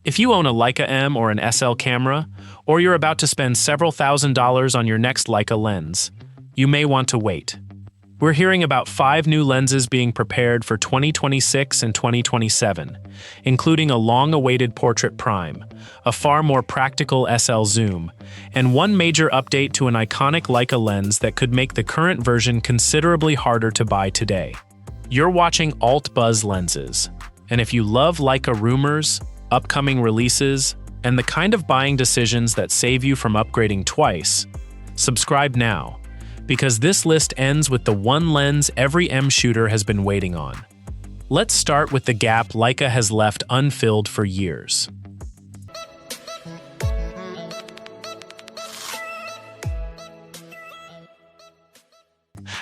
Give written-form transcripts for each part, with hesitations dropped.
If you own a Leica M or an SL camera, or you're about to spend several $1,000s on your next Leica lens, you may want to wait. We're hearing about 5 new lenses being prepared for 2026 and 2027, including a long-awaited portrait prime, a far more practical SL zoom, and one major update to an iconic Leica lens that could make the current version considerably harder to buy today. You're watching Alt Buzz Lenses, and if you love Leica rumors, upcoming releases, and the kind of buying decisions that save you from upgrading twice, subscribe now, because this list ends with the one lens every M shooter has been waiting on. Let's start with the gap Leica has left unfilled for years.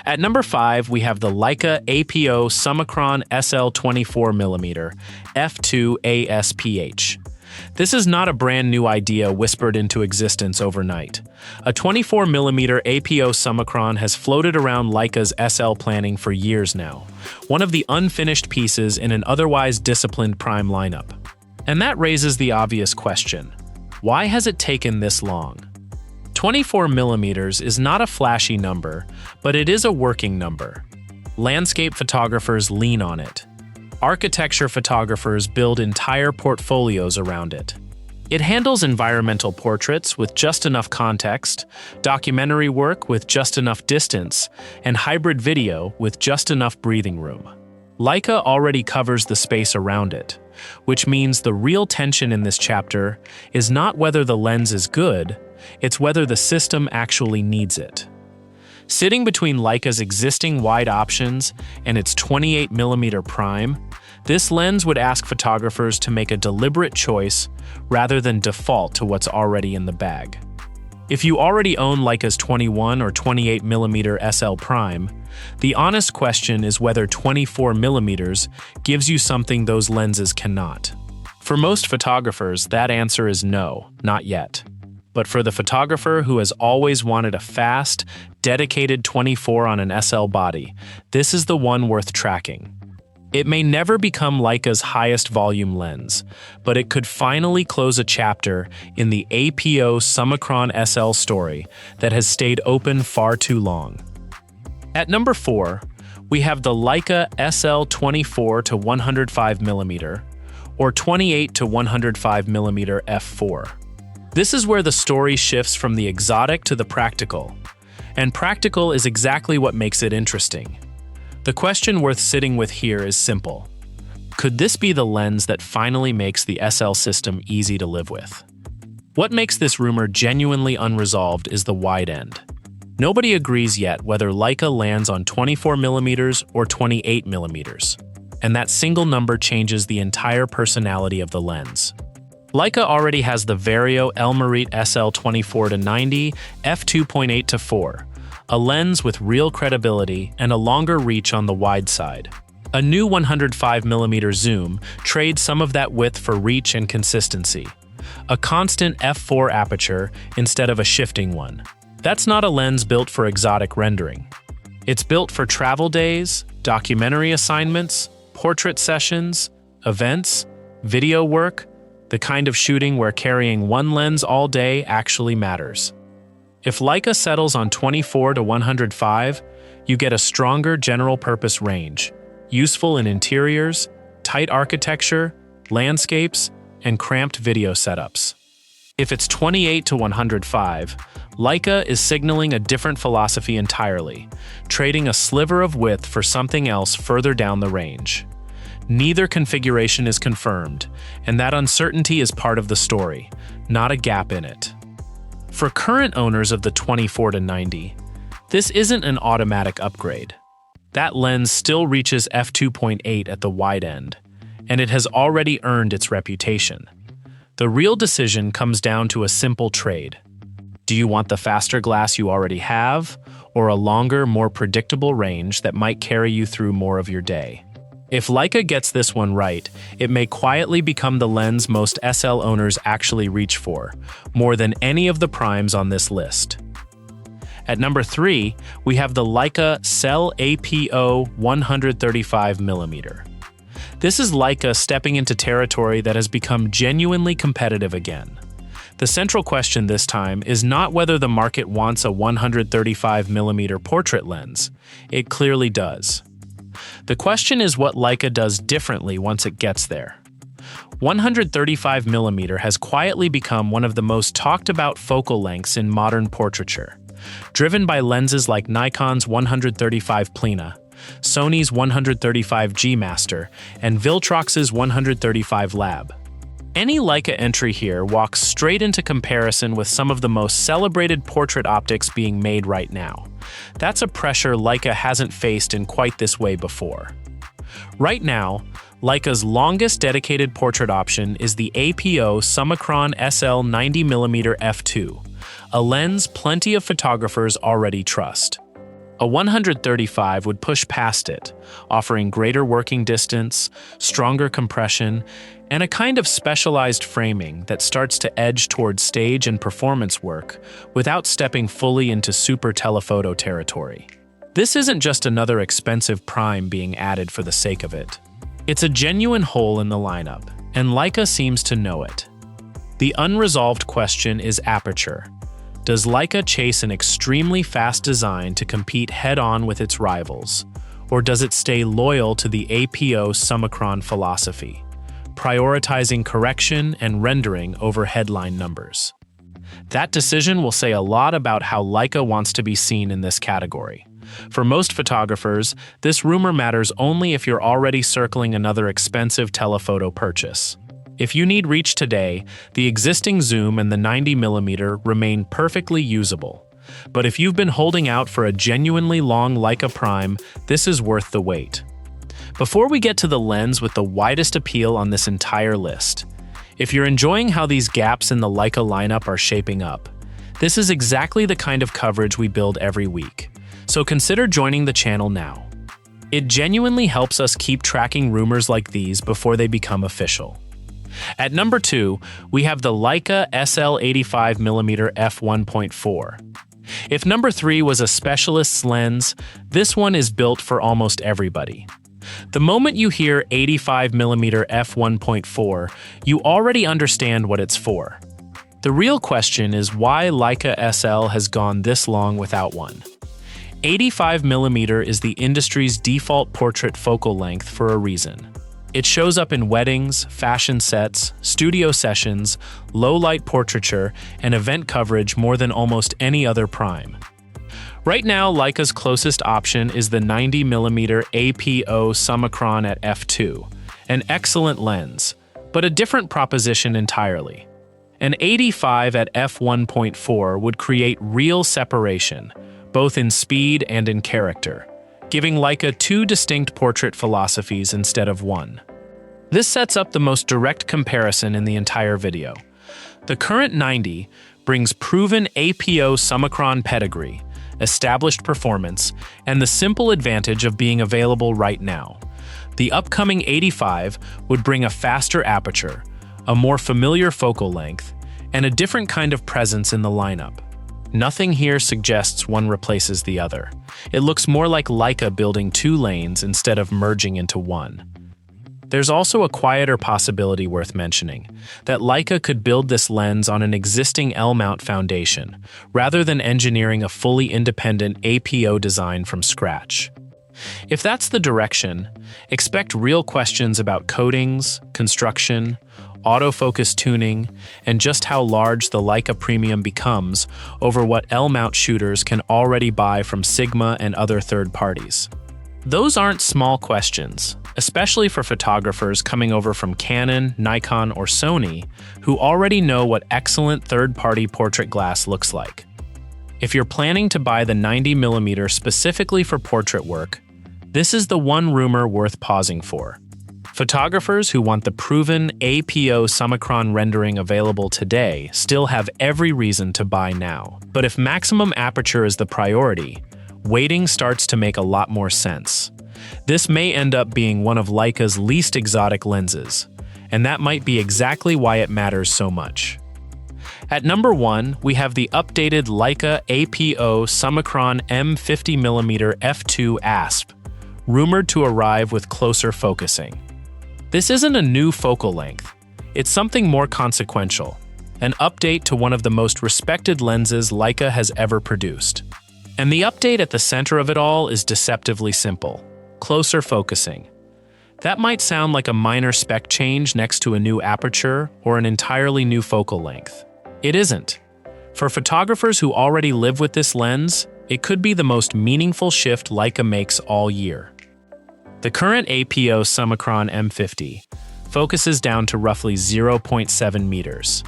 At number 5, we have the Leica APO Summicron SL 24mm f2 ASPH. This is not a brand new idea whispered into existence overnight. A 24mm APO Summicron has floated around Leica's SL planning for years now, one of the unfinished pieces in an otherwise disciplined prime lineup. And that raises the obvious question: why has it taken this long? 24mm is not a flashy number, but it is a working number. Landscape photographers lean on it. Architecture photographers build entire portfolios around it. It handles environmental portraits with just enough context, documentary work with just enough distance, and hybrid video with just enough breathing room. Leica already covers the space around it, which means the real tension in this chapter is not whether the lens is good, it's whether the system actually needs it. Sitting between Leica's existing wide options and its 28mm prime, this lens would ask photographers to make a deliberate choice rather than default to what's already in the bag. If you already own Leica's 21 or 28mm SL prime, the honest question is whether 24mm gives you something those lenses cannot. For most photographers, that answer is no, not yet. But for the photographer who has always wanted a fast, dedicated 24 on an SL body, this is the one worth tracking. It may never become Leica's highest volume lens, but it could finally close a chapter in the APO Summicron SL story that has stayed open far too long. At number 4, we have the Leica SL 24-105mm or 28-105mm f4. This is where the story shifts from the exotic to the practical, and practical is exactly what makes it interesting. The question worth sitting with here is simple. Could this be the lens that finally makes the SL system easy to live with? What makes this rumor genuinely unresolved is the wide end. Nobody agrees yet whether Leica lands on 24mm or 28mm, and that single number changes the entire personality of the lens. Leica already has the Vario Elmarite SL 24-90 f2.8-4, a lens with real credibility and a longer reach on the wide side. A new 105mm zoom trades some of that width for reach and consistency. A constant f4 aperture instead of a shifting one. That's not a lens built for exotic rendering. It's built for travel days, documentary assignments, portrait sessions, events, video work, the kind of shooting where carrying one lens all day actually matters. If Leica settles on 24-105, you get a stronger general-purpose range, useful in interiors, tight architecture, landscapes, and cramped video setups. If it's 28-105, Leica is signaling a different philosophy entirely, trading a sliver of width for something else further down the range. Neither configuration is confirmed, and that uncertainty is part of the story, not a gap in it. For current owners of the 24-90, this isn't an automatic upgrade. That lens still reaches f2.8 at the wide end, and it has already earned its reputation. The real decision comes down to a simple trade. Do you want the faster glass you already have, or a longer, more predictable range that might carry you through more of your day? If Leica gets this one right, it may quietly become the lens most SL owners actually reach for, more than any of the primes on this list. At number 3, we have the Leica SL APO 135mm. This is Leica stepping into territory that has become genuinely competitive again. The central question this time is not whether the market wants a 135mm portrait lens. It clearly does. The question is what Leica does differently once it gets there. 135mm has quietly become one of the most talked about focal lengths in modern portraiture, driven by lenses like Nikon's 135 Plena, Sony's 135G Master, and Viltrox's 135 Lab. Any Leica entry here walks straight into comparison with some of the most celebrated portrait optics being made right now. That's a pressure Leica hasn't faced in quite this way before. Right now, Leica's longest dedicated portrait option is the APO Summicron SL 90mm f2, a lens plenty of photographers already trust. A 135 would push past it, offering greater working distance, stronger compression, and a kind of specialized framing that starts to edge towards stage and performance work without stepping fully into super telephoto territory. This isn't just another expensive prime being added for the sake of it. It's a genuine hole in the lineup, and Leica seems to know it. The unresolved question is aperture. Does Leica chase an extremely fast design to compete head-on with its rivals, or does it stay loyal to the APO Summicron philosophy, prioritizing correction and rendering over headline numbers? That decision will say a lot about how Leica wants to be seen in this category. For most photographers, this rumor matters only if you're already circling another expensive telephoto purchase. If you need reach today, the existing zoom and the 90mm remain perfectly usable. But if you've been holding out for a genuinely long Leica prime, this is worth the wait. Before we get to the lens with the widest appeal on this entire list, if you're enjoying how these gaps in the Leica lineup are shaping up, this is exactly the kind of coverage we build every week. So consider joining the channel now. It genuinely helps us keep tracking rumors like these before they become official. At number 2, we have the Leica SL 85mm f1.4. If number 3 was a specialist's lens, this one is built for almost everybody. The moment you hear 85mm f1.4, you already understand what it's for. The real question is why Leica SL has gone this long without one. 85mm is the industry's default portrait focal length for a reason. It shows up in weddings, fashion sets, studio sessions, low-light portraiture, and event coverage more than almost any other prime. Right now, Leica's closest option is the 90mm APO Summicron at f2, an excellent lens, but a different proposition entirely. An 85 at f1.4 would create real separation, both in speed and in character, giving Leica two distinct portrait philosophies instead of one. This sets up the most direct comparison in the entire video. The current 90 brings proven APO Summicron pedigree, established performance, and the simple advantage of being available right now. The upcoming 85 would bring a faster aperture, a more familiar focal length, and a different kind of presence in the lineup. Nothing here suggests one replaces the other. It looks more like Leica building two lanes instead of merging into one. There's also a quieter possibility worth mentioning, that Leica could build this lens on an existing L-mount foundation, rather than engineering a fully independent APO design from scratch. If that's the direction, expect real questions about coatings, construction, autofocus tuning, and just how large the Leica premium becomes over what L-mount shooters can already buy from Sigma and other third parties. Those aren't small questions, especially for photographers coming over from Canon, Nikon, or Sony, who already know what excellent third-party portrait glass looks like. If you're planning to buy the 90mm specifically for portrait work, this is the one rumor worth pausing for. Photographers who want the proven APO Summicron rendering available today still have every reason to buy now. But if maximum aperture is the priority, waiting starts to make a lot more sense. This may end up being one of Leica's least exotic lenses, and that might be exactly why it matters so much. At number 1, we have the updated Leica APO Summicron M50mm f2 ASP, rumored to arrive with closer focusing. This isn't a new focal length. It's something more consequential, an update to one of the most respected lenses Leica has ever produced. And the update at the center of it all is deceptively simple: closer focusing. That might sound like a minor spec change next to a new aperture or an entirely new focal length. It isn't. For photographers who already live with this lens, it could be the most meaningful shift Leica makes all year. The current APO Summicron M50 focuses down to roughly 0.7 meters,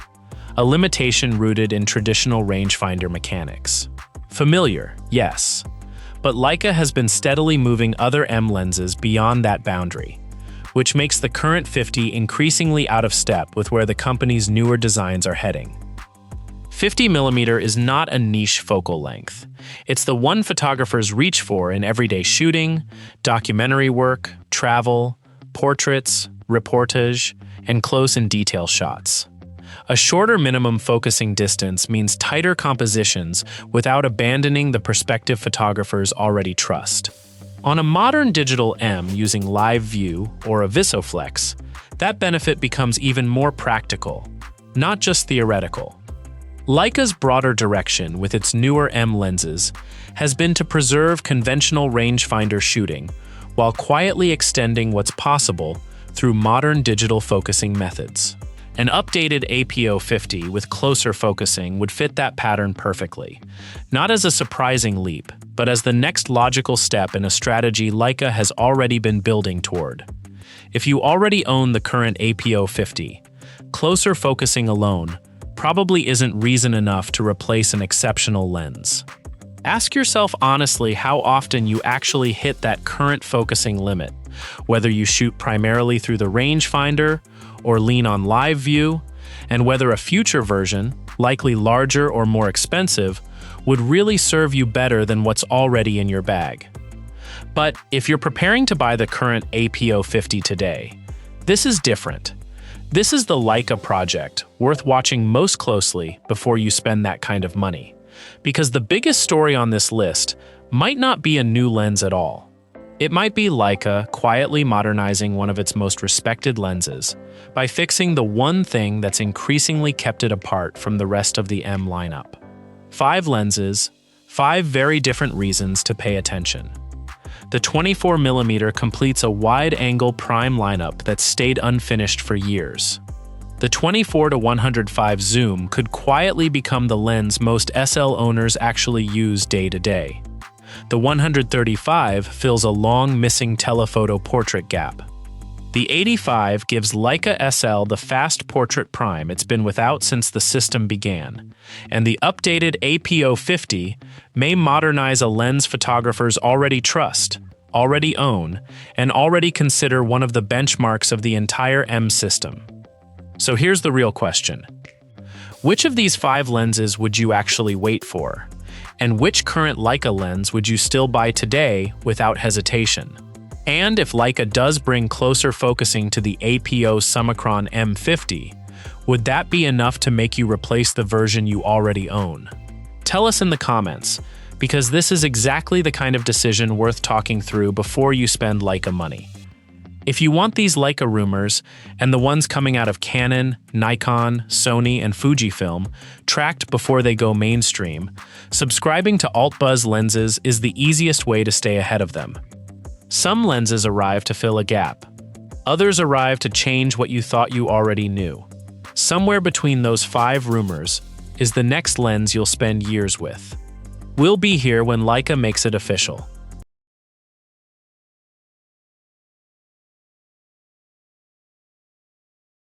a limitation rooted in traditional rangefinder mechanics. Familiar, yes, but Leica has been steadily moving other M lenses beyond that boundary, which makes the current 50 increasingly out of step with where the company's newer designs are heading. 50mm is not a niche focal length. It's the one photographers reach for in everyday shooting, documentary work, travel, portraits, reportage, and close and detail shots. A shorter minimum focusing distance means tighter compositions without abandoning the perspective photographers already trust. On a modern digital M using live view or a VisoFlex, that benefit becomes even more practical, not just theoretical. Leica's broader direction with its newer M lenses has been to preserve conventional rangefinder shooting while quietly extending what's possible through modern digital focusing methods. An updated APO 50 with closer focusing would fit that pattern perfectly, not as a surprising leap, but as the next logical step in a strategy Leica has already been building toward. If you already own the current APO 50, closer focusing alone probably isn't reason enough to replace an exceptional lens. Ask yourself honestly how often you actually hit that current focusing limit, whether you shoot primarily through the rangefinder or lean on live view, and whether a future version, likely larger or more expensive, would really serve you better than what's already in your bag. But if you're preparing to buy the current APO 50 today, this is different. This is the Leica project worth watching most closely before you spend that kind of money, because the biggest story on this list might not be a new lens at all. It might be Leica quietly modernizing one of its most respected lenses by fixing the one thing that's increasingly kept it apart from the rest of the M lineup. 5 lenses, 5 very different reasons to pay attention. The 24mm completes a wide-angle prime lineup that stayed unfinished for years. The 24-105 zoom could quietly become the lens most SL owners actually use day to day. The 135 fills a long missing telephoto portrait gap. The 85 gives Leica SL the fast portrait prime it's been without since the system began, and the updated APO 50 may modernize a lens photographers already trust, already own, and already consider one of the benchmarks of the entire M system. So here's the real question. Which of these 5 lenses would you actually wait for? And which current Leica lens would you still buy today without hesitation? And if Leica does bring closer focusing to the APO Summicron M50, would that be enough to make you replace the version you already own? Tell us in the comments, because this is exactly the kind of decision worth talking through before you spend Leica money. If you want these Leica rumors, and the ones coming out of Canon, Nikon, Sony, and Fujifilm, tracked before they go mainstream, subscribing to AltBuzz lenses is the easiest way to stay ahead of them. Some lenses arrive to fill a gap. Others arrive to change what you thought you already knew. Somewhere between those 5 rumors is the next lens you'll spend years with. We'll be here when Leica makes it official.